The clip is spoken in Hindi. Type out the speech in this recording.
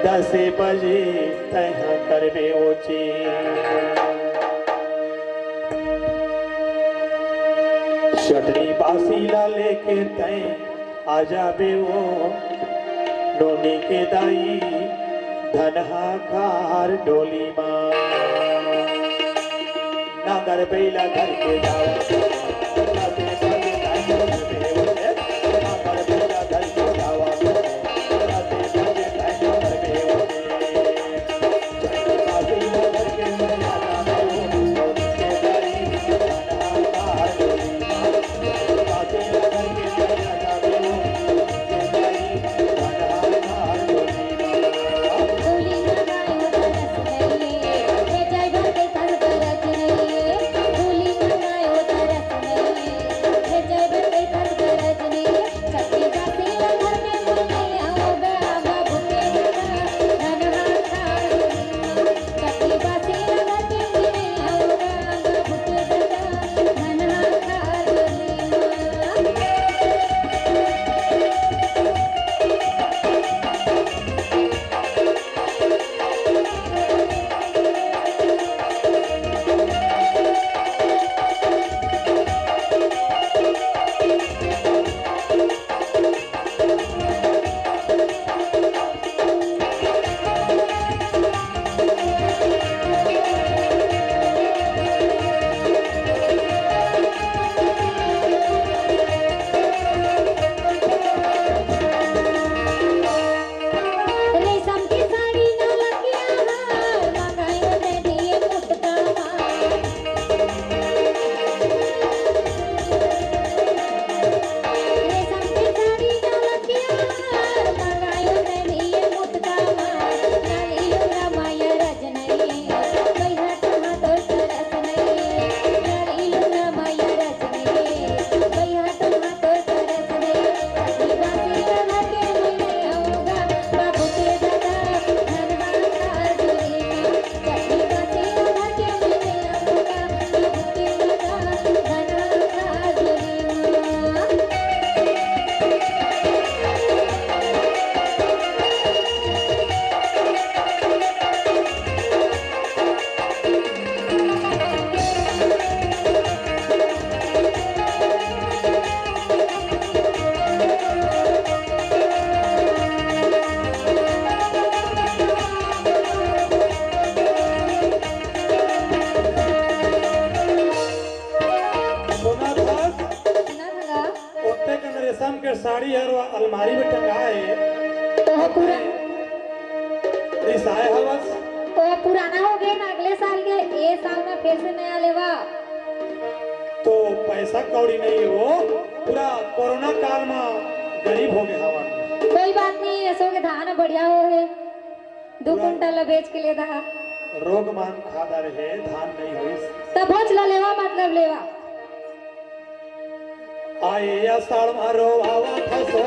10 बजे तह करबे ओची चटनी बासीला लेके तय आ जाबे वो डोली के दाई धनहा कार डोली माँ नागर बैला घर के जाओ साड़ी है अलमारी में टंगाए तो पूरा रिसाए हवस तो पुराना हो गया ना अगले साल के ये साल में फिर से नया लेवा तो पैसा कौड़ी नहीं हो पूरा कोरोना काल में गरीब हो गए हवन कोई बात नहीं ऐसो के धान बढ़िया हो है 2 कुंटल बेच के ले दा रोग मान खादा रहे धान नहीं हुई तब भोज ला लेवा मतलब लेवा आए या साल मारो आवा फसो